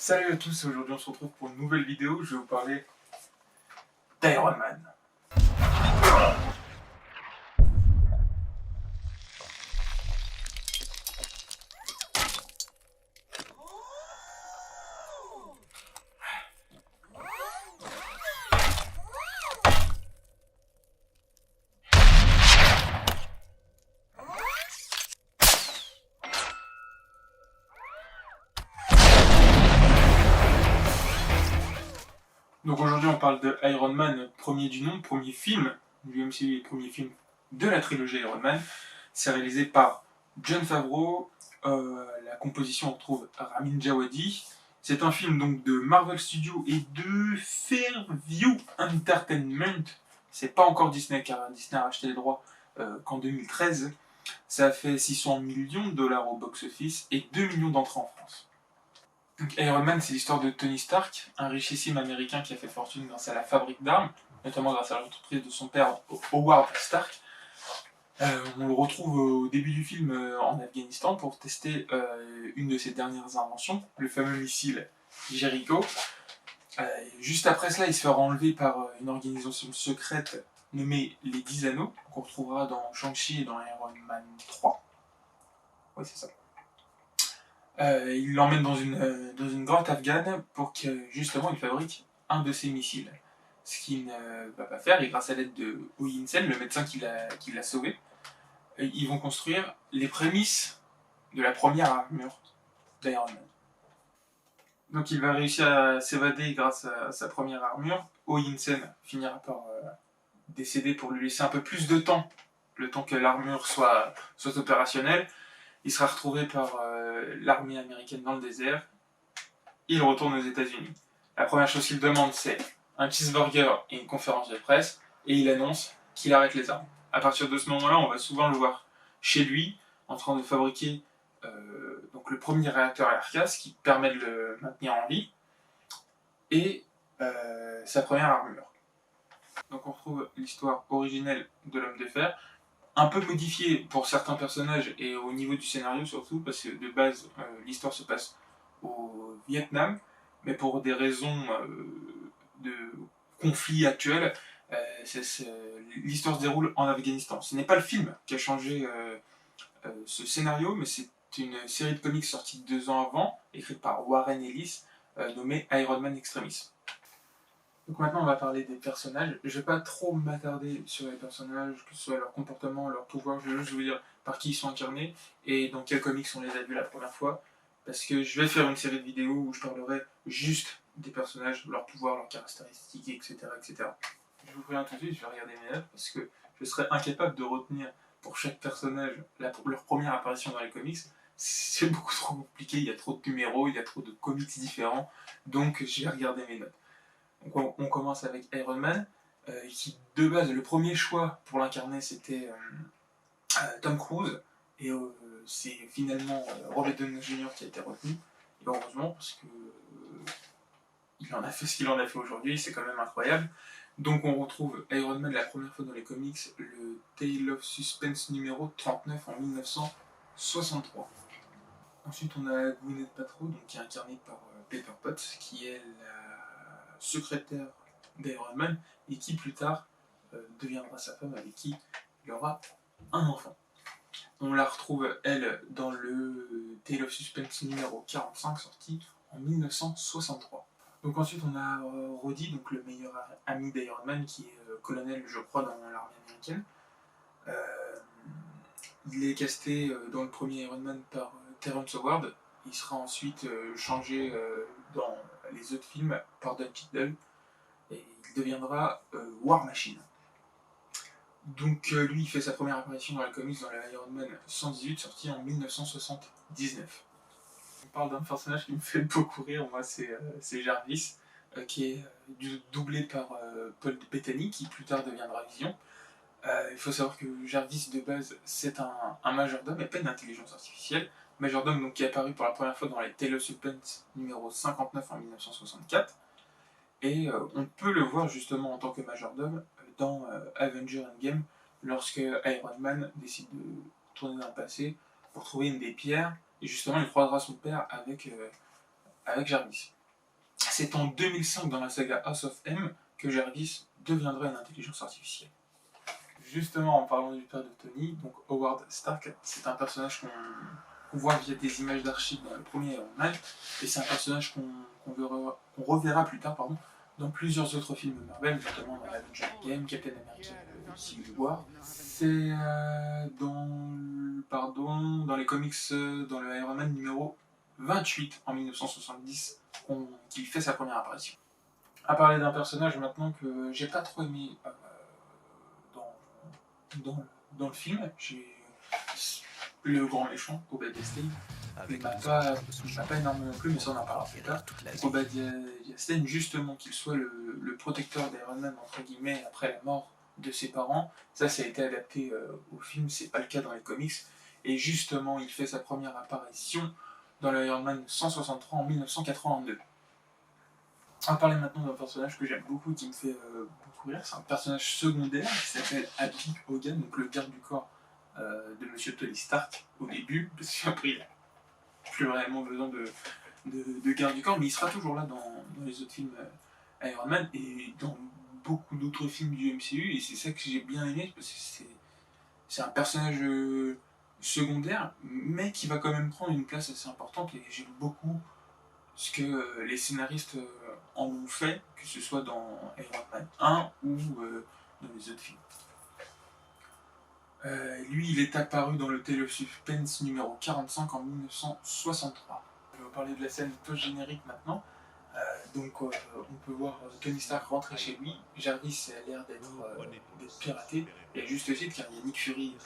Salut à tous, aujourd'hui on se retrouve pour une nouvelle vidéo. Je vais vous parler d'Iron Man. Donc aujourd'hui on parle de Iron Man, premier du nom, premier film du MCU, premier film de la trilogie Iron Man. C'est réalisé par Jon Favreau, la composition on retrouve Ramin Djawadi. C'est un film donc de Marvel Studios et de Fairview Entertainment. C'est pas encore Disney car Disney a acheté les droits qu'en 2013. Ça a fait 600 millions de dollars au box-office et 2 millions d'entrées en France. Donc Iron Man, c'est l'histoire de Tony Stark, un richissime américain qui a fait fortune grâce à la fabrique d'armes, notamment grâce à l'entreprise de son père Howard Stark. On le retrouve au début du film en Afghanistan pour tester une de ses dernières inventions, le fameux missile Jericho. Juste après cela, il se fait enlever par une organisation secrète nommée les 10 Anneaux, qu'on retrouvera dans Shang-Chi et dans Iron Man 3. Oui, c'est ça. Il l'emmène dans une grotte afghane pour que justement il fabrique un de ses missiles. Ce qu'il ne va pas faire, et grâce à l'aide de Oh Yinsen, le médecin qui l'a sauvé, ils vont construire les prémices de la première armure d'Iron Man. Donc il va réussir à s'évader grâce à sa première armure. Oh Yinsen finira par décéder pour lui laisser un peu plus de temps, le temps que l'armure soit opérationnelle. Il sera retrouvé par l'armée américaine dans le désert. Il retourne aux États-Unis. La première chose qu'il demande, c'est un cheeseburger et une conférence de presse, et il annonce qu'il arrête les armes. À partir de ce moment-là, on va souvent le voir chez lui, en train de fabriquer donc le premier réacteur RK, ce qui permet de le maintenir en vie, et sa première armure. Donc on retrouve l'histoire originelle de l'Homme de Fer, un peu modifiée pour certains personnages et au niveau du scénario surtout, parce que de base, l'histoire se passe au Vietnam, mais pour des raisons de conflit actuel, l'histoire se déroule en Afghanistan. Ce n'est pas le film qui a changé ce scénario, mais c'est une série de comics sortie 2 ans avant, écrite par Warren Ellis, nommée Iron Man Extremis. Donc maintenant on va parler des personnages. Je ne vais pas trop m'attarder sur les personnages, que ce soit leur comportement, leur pouvoir, je vais juste vous dire par qui ils sont incarnés et dans quels comics on les a vus la première fois. Parce que je vais faire une série de vidéos où je parlerai juste des personnages, leurs pouvoirs, leurs caractéristiques, etc. etc. Je vous préviens tout de suite, je vais regarder mes notes parce que je serais incapable de retenir pour chaque personnage leur première apparition dans les comics. C'est beaucoup trop compliqué, il y a trop de numéros, il y a trop de comics différents, donc je vais regarder mes notes. Donc on commence avec Iron Man, qui de base, le premier choix pour l'incarner c'était Tom Cruise, et c'est finalement Robert Downey Jr. qui a été retenu, et heureusement parce que il en a fait ce qu'il en a fait aujourd'hui, c'est quand même incroyable. Donc on retrouve Iron Man la première fois dans les comics, le Tale of Suspense numéro 39 en 1963. Ensuite on a Gwyneth Paltrow, donc, qui est incarnée par Pepper Potts, qui est la secrétaire d'Iron Man, et qui plus tard deviendra sa femme, avec qui il y aura un enfant. On la retrouve, elle, dans le Tale of Suspense numéro 45, sorti en 1963. Donc ensuite on a Rhodey, donc le meilleur ami d'Iron Man, qui est colonel, je crois, dans l'armée américaine. Il est casté dans le premier Iron Man par Terrence Howard. Il sera ensuite changé dans les autres films par Don Cheadle, et il deviendra War Machine. Donc lui, il fait sa première apparition dans la comics dans la Iron Man 118, sorti en 1979. On parle d'un personnage qui me fait beaucoup rire, moi, c'est Jarvis, qui est doublé par Paul Bettany, qui plus tard deviendra Vision. Il faut savoir que Jarvis, de base, c'est un majordome et pas une intelligence artificielle. Majordome donc, qui est apparu pour la première fois dans les Tale of Suspense numéro 59 en 1964. Et on peut le voir justement en tant que majordome dans Avengers Endgame, lorsque Iron Man décide de tourner dans le passé pour trouver une des pierres, et justement il croisera son père avec Jarvis. C'est en 2005 dans la saga House of M que Jarvis deviendrait une intelligence artificielle. Justement, en parlant du père de Tony, donc Howard Stark, c'est un personnage qu'on voit via des images d'archives dans le premier Iron Man, et c'est un personnage qu'on reverra plus tard dans plusieurs autres films Marvel, notamment dans Avengers Endgame, Captain America Civil War. C'est dans les comics, dans le Iron Man numéro 28 en 1970 qu'il fait sa première apparition. À parler d'un personnage maintenant que j'ai pas trop aimé dans le film, j'ai le grand méchant, Obadiah Stane. Il m'a pas énormément plu, mais ça on en parlera plus tard. Obadiah Stane, justement, qu'il soit le protecteur d'Iron Man, entre guillemets, après la mort de ses parents, ça a été adapté au film, c'est pas le cas dans les comics. Et justement, il fait sa première apparition dans le Iron Man 163 en 1982. On va parler maintenant d'un personnage que j'aime beaucoup, qui me fait beaucoup rire. C'est un personnage secondaire qui s'appelle Happy Hogan, donc le garde du corps de Monsieur Tony Stark au début, parce qu'après il n'a plus réellement besoin de garde du corps, mais il sera toujours là dans les autres films Iron Man et dans beaucoup d'autres films du MCU, et c'est ça que j'ai bien aimé, parce que c'est un personnage secondaire, mais qui va quand même prendre une place assez importante, et j'aime beaucoup ce que les scénaristes en ont fait, que ce soit dans Iron Man 1 ou dans les autres films. Lui, il est apparu dans le Tale of Suspense numéro 45 en 1963. Je vais vous parler de la scène post-générique maintenant. On peut voir Tony Stark rentrer chez lui. Jarvis a l'air d'être piraté, et à juste titre, car il y a Nick Fury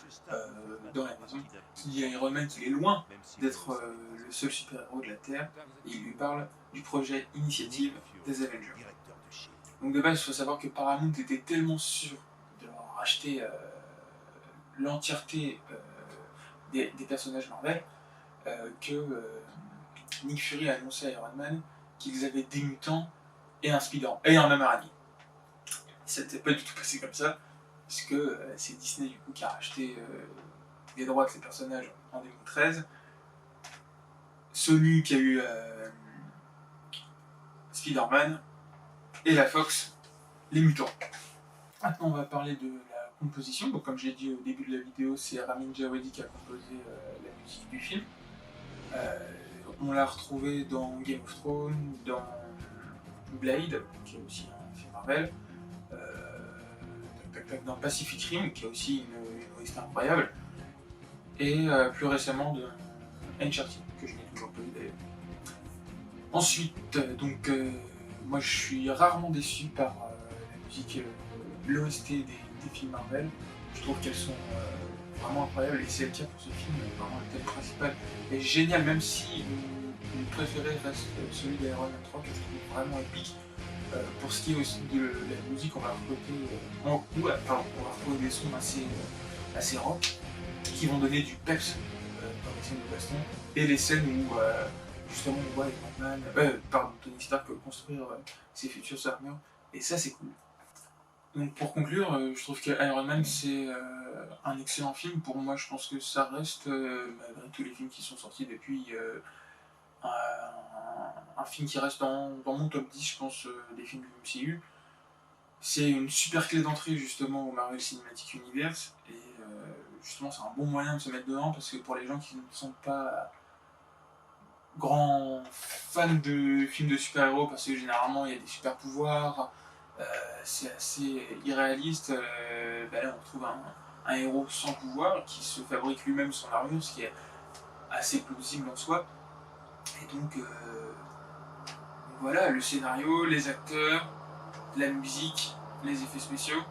dans la maison. Il y a Iron Man qui est loin d'être le seul super-héros de la Terre, et il lui parle du projet Initiative des Avengers. Donc de base, il faut savoir que Paramount était tellement sûr de leur racheter l'entièreté des personnages Marvel que Nick Fury a annoncé à Iron Man qu'ils avaient des mutants et un un homme araignée. Ça n'était pas du tout passé comme ça, parce que c'est Disney du coup qui a racheté les droits de ces personnages en 2013. Sony qui a eu Spider-Man, et la Fox, les mutants. Maintenant on va parler de la composition. Donc comme j'ai dit au début de la vidéo, c'est Ramin Djawadi qui a composé la musique du film. On l'a retrouvé dans Game of Thrones, dans Blade, qui est aussi un film Marvel, dans Pacific Rim, qui est aussi une OST incroyable, et plus récemment dans Uncharted, que je n'ai toujours pas vu d'ailleurs. Ensuite, moi je suis rarement déçu par la musique, l'OST des films Marvel. Je trouve qu'elles sont vraiment incroyables, et c'est le cas pour ce film. Vraiment, le thème principal est génial, même si mon préféré reste celui d'Iron Man 3, que je trouve vraiment épique. Pour ce qui est aussi de la musique, on va retrouver des sons assez rock, qui vont donner du peps dans les scènes de baston, et les scènes où justement on voit Tony Stark construire ses futures armures, et ça c'est cool. Donc pour conclure, je trouve que Iron Man c'est un excellent film. Pour moi, je pense que ça reste, malgré tous les films qui sont sortis depuis, un film qui reste dans mon top 10, je pense, des films du MCU. C'est une super clé d'entrée justement au Marvel Cinematic Universe, et justement c'est un bon moyen de se mettre dedans, parce que pour les gens qui ne sont pas grands fans de films de super-héros, parce que généralement il y a des super-pouvoirs, c'est assez irréaliste, là on retrouve un héros sans pouvoir qui se fabrique lui-même son armure, ce qui est assez plausible en soi. Et donc voilà, le scénario, les acteurs, la musique, les effets spéciaux,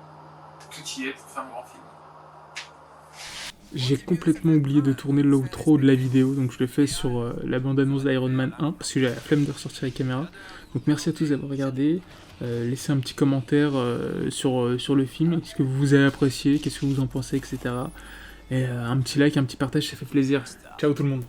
tout y est pour faire un grand film. J'ai complètement oublié de tourner l'outro de la vidéo, donc je le fais sur la bande-annonce d'Iron Man 1, parce que j'ai la flemme de ressortir la caméra. Donc merci à tous d'avoir regardé, laissez un petit commentaire sur le film, est-ce que vous avez apprécié, qu'est-ce que vous en pensez, etc. Et un petit like, un petit partage, ça fait plaisir. Ciao tout le monde.